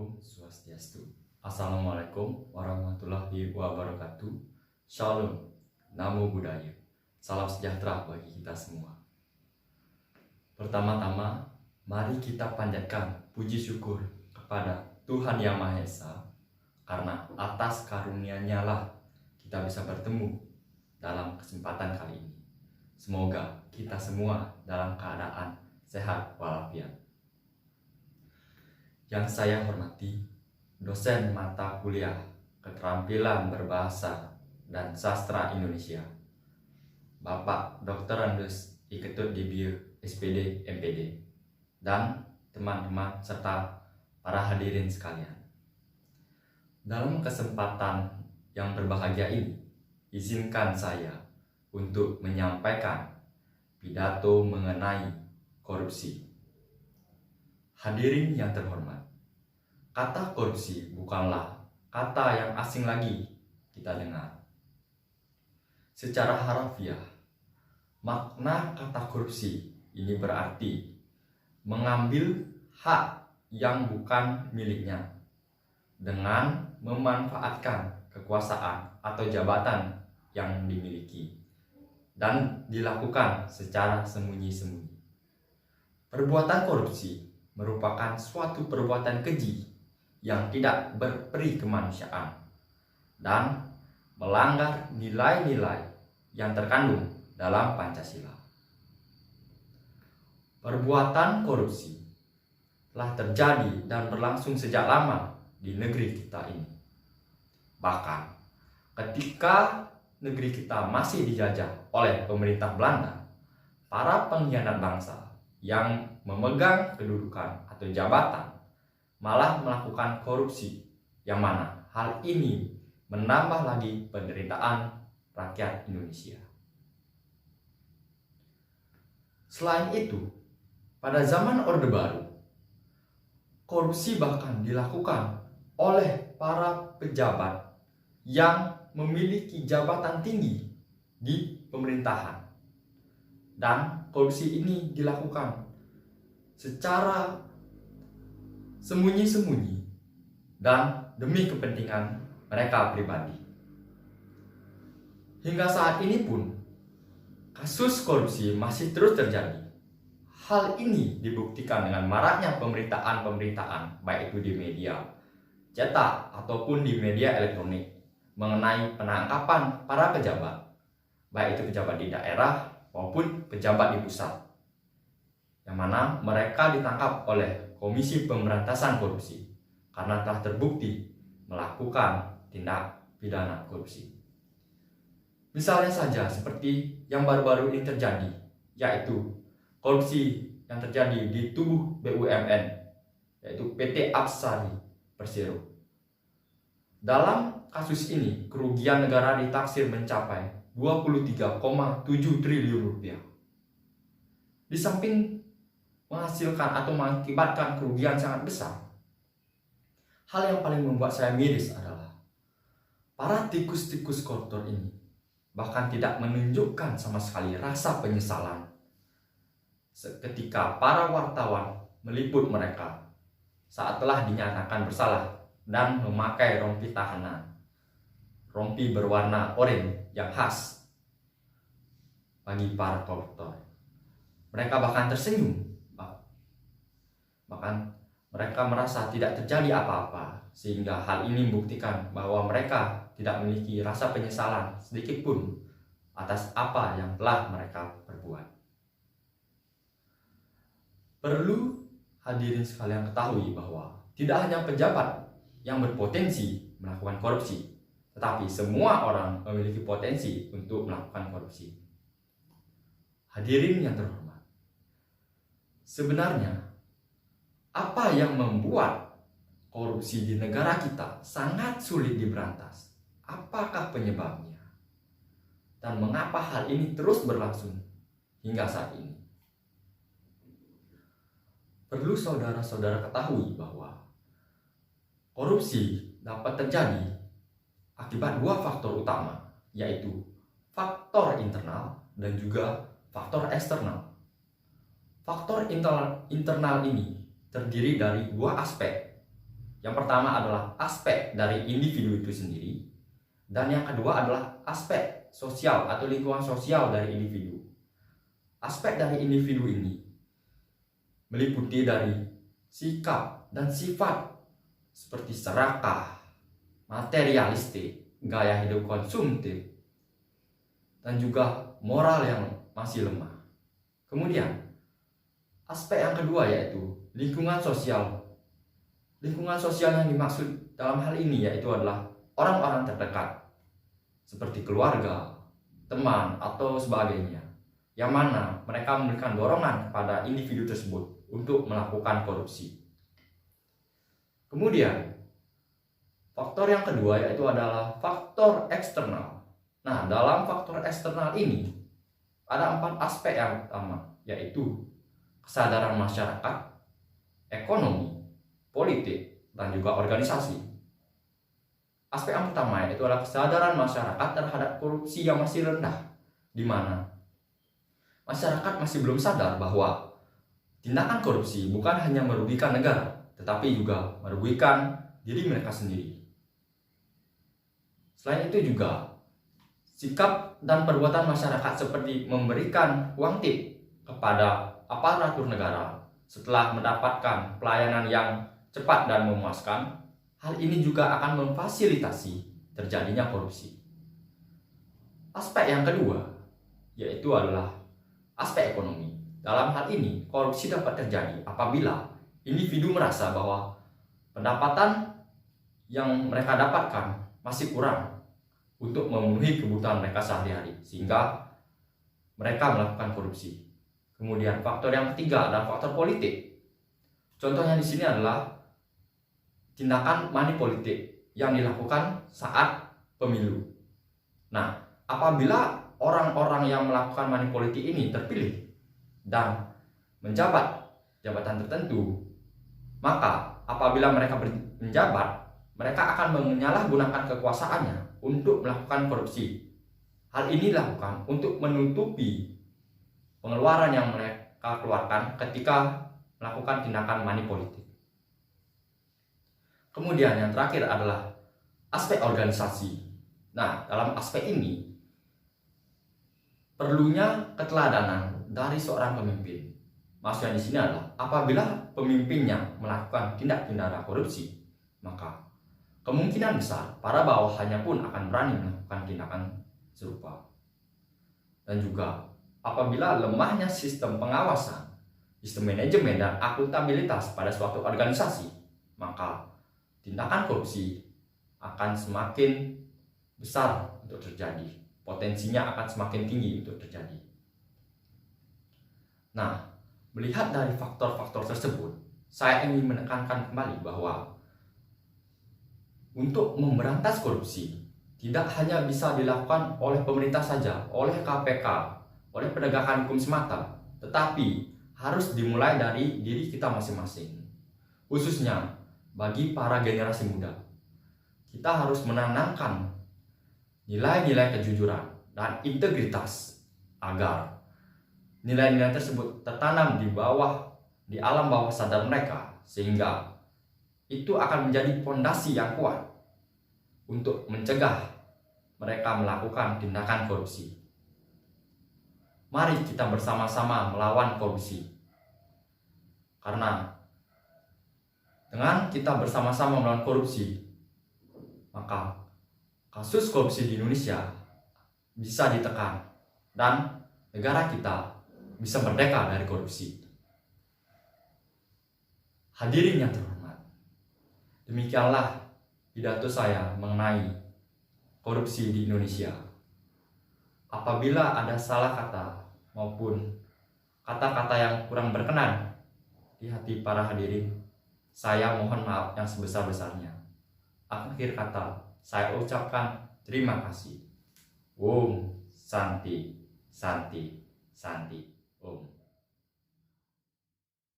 Om Swastiastu. Assalamualaikum warahmatullahi wabarakatuh. Shalom, Namo Buddhaya. Salam sejahtera bagi kita semua. Pertama-tama, mari kita panjatkan puji syukur kepada Tuhan Yang Maha Esa, karena atas karunia-Nya lah kita bisa bertemu dalam kesempatan kali ini. Semoga kita semua dalam keadaan sehat walafiat. Yang saya hormati, dosen mata kuliah Keterampilan Berbahasa dan Sastra Indonesia, Bapak Dr. Andes Iketut Dibir SPD MPD, dan teman-teman serta para hadirin sekalian. Dalam kesempatan yang berbahagia ini, izinkan saya untuk menyampaikan pidato mengenai korupsi. Hadirin yang terhormat, kata korupsi bukanlah kata yang asing lagi kita dengar. Secara harafiah, makna kata korupsi ini berarti mengambil hak yang bukan miliknya dengan memanfaatkan kekuasaan atau jabatan yang dimiliki dan dilakukan secara sembunyi-sembunyi. Perbuatan korupsi merupakan suatu perbuatan keji yang tidak berperi kemanusiaan dan melanggar nilai-nilai yang terkandung dalam Pancasila. Perbuatan korupsi telah terjadi dan berlangsung sejak lama di negeri kita ini. Bahkan ketika negeri kita masih dijajah oleh pemerintah Belanda, para pengkhianat bangsa yang memegang kedudukan atau jabatan malah melakukan korupsi, yang mana hal ini menambah lagi penderitaan rakyat Indonesia. Selain itu, pada zaman Orde Baru, korupsi bahkan dilakukan oleh para pejabat yang memiliki jabatan tinggi di pemerintahan. Dan korupsi ini dilakukan secara sembunyi-sembunyi dan demi kepentingan mereka pribadi. Hingga saat ini pun, kasus korupsi masih terus terjadi. Hal ini dibuktikan dengan maraknya pemberitaan-pemberitaan, baik itu di media cetak ataupun di media elektronik, mengenai penangkapan para pejabat, baik itu pejabat di daerah maupun pejabat di pusat, yang mana mereka ditangkap oleh Komisi Pemberantasan Korupsi karena telah terbukti melakukan tindak pidana korupsi. Misalnya saja seperti yang baru-baru ini terjadi, yaitu korupsi yang terjadi di tubuh BUMN, yaitu PT Apsari Persero. Dalam kasus ini, kerugian negara ditaksir mencapai 23,7 triliun rupiah. Di samping menghasilkan atau mengakibatkan kerugian sangat besar, hal yang paling membuat saya miris adalah para tikus-tikus koruptor ini bahkan tidak menunjukkan sama sekali rasa penyesalan ketika para wartawan meliput mereka saat telah dinyatakan bersalah dan memakai rompi tahanan, rompi berwarna oranye yang khas bagi para koruptor. Mereka bahkan tersenyum, bahkan mereka merasa tidak terjadi apa-apa, sehingga hal ini membuktikan bahwa mereka tidak memiliki rasa penyesalan sedikit pun atas apa yang telah mereka perbuat. Perlu hadirin sekalian ketahui bahwa tidak hanya pejabat yang berpotensi melakukan korupsi, tetapi semua orang memiliki potensi untuk melakukan korupsi. Hadirin yang terhormat, sebenarnya apa yang membuat korupsi di negara kita sangat sulit diberantas? Apakah penyebabnya? Dan mengapa hal ini terus berlangsung hingga saat ini? Perlu saudara-saudara ketahui bahwa korupsi dapat terjadi akibat dua faktor utama, yaitu faktor internal dan juga faktor eksternal. Faktor internal ini terdiri dari dua aspek, Yang pertama adalah aspek dari individu itu sendiri, dan yang kedua adalah aspek sosial atau lingkungan sosial dari individu. Aspek dari individu ini meliputi dari sikap dan sifat seperti serakah, materialistik, gaya hidup konsumtif, dan juga moral yang masih lemah. Kemudian, aspek yang kedua yaitu lingkungan sosial. Lingkungan sosial yang dimaksud dalam hal ini yaitu adalah orang-orang terdekat, seperti keluarga, teman, atau sebagainya, yang mana mereka memberikan dorongan kepada individu tersebut untuk melakukan korupsi. Kemudian, faktor yang kedua yaitu adalah faktor eksternal. Nah, dalam faktor eksternal ini ada 4 aspek yang utama, yaitu kesadaran masyarakat, ekonomi, politik, dan juga organisasi. Aspek yang pertama yaitu adalah kesadaran masyarakat terhadap korupsi yang masih rendah, di mana masyarakat masih belum sadar bahwa tindakan korupsi bukan hanya merugikan negara, tetapi juga merugikan diri mereka sendiri. Selain itu juga, sikap dan perbuatan masyarakat seperti memberikan uang tip kepada aparatur negara setelah mendapatkan pelayanan yang cepat dan memuaskan, hal ini juga akan memfasilitasi terjadinya korupsi. Aspek yang kedua yaitu adalah aspek ekonomi. Dalam hal ini, korupsi dapat terjadi apabila individu merasa bahwa pendapatan yang mereka dapatkan masih kurang untuk memenuhi kebutuhan mereka sehari-hari, sehingga mereka melakukan korupsi. Kemudian faktor yang ketiga adalah faktor politik. Contohnya di sini adalah tindakan money politik yang dilakukan saat pemilu. Nah, apabila orang-orang yang melakukan money politik ini terpilih dan menjabat jabatan tertentu, maka apabila mereka menjabat, mereka akan menyalahgunakan kekuasaannya untuk melakukan korupsi. Hal ini dilakukan untuk menutupi pengeluaran yang mereka keluarkan ketika melakukan tindakan money politik. Kemudian yang terakhir adalah aspek organisasi. Nah, dalam aspek ini perlunya keteladanan dari seorang pemimpin. Maksudnya di sini adalah apabila pemimpinnya melakukan tindak pidana korupsi, maka kemungkinan besar para bawahannya pun akan berani melakukan tindakan serupa. Dan juga apabila lemahnya sistem pengawasan, sistem manajemen dan akuntabilitas pada suatu organisasi, maka tindakan korupsi akan semakin besar untuk terjadi. Potensinya akan semakin tinggi untuk terjadi. Nah, melihat dari faktor-faktor tersebut, saya ingin menekankan kembali bahwa untuk memberantas korupsi tidak hanya bisa dilakukan oleh pemerintah saja, oleh KPK, oleh penegakan hukum semata, tetapi harus dimulai dari diri kita masing-masing. Khususnya bagi para generasi muda, kita harus menanamkan nilai-nilai kejujuran dan integritas agar nilai-nilai tersebut tertanam di alam bawah sadar mereka, sehingga itu akan menjadi fondasi yang kuat untuk mencegah mereka melakukan tindakan korupsi. Mari kita bersama-sama melawan korupsi, karena dengan kita bersama-sama melawan korupsi, maka kasus korupsi di Indonesia bisa ditekan dan negara kita bisa merdeka dari korupsi. Hadirin yang terhormat, demikianlah pidato saya mengenai korupsi di Indonesia. Apabila ada salah kata maupun kata-kata yang kurang berkenan di hati para hadirin, saya mohon maaf yang sebesar-besarnya. Akhir kata, saya ucapkan terima kasih. Om Santi, Santi, Santi. Om.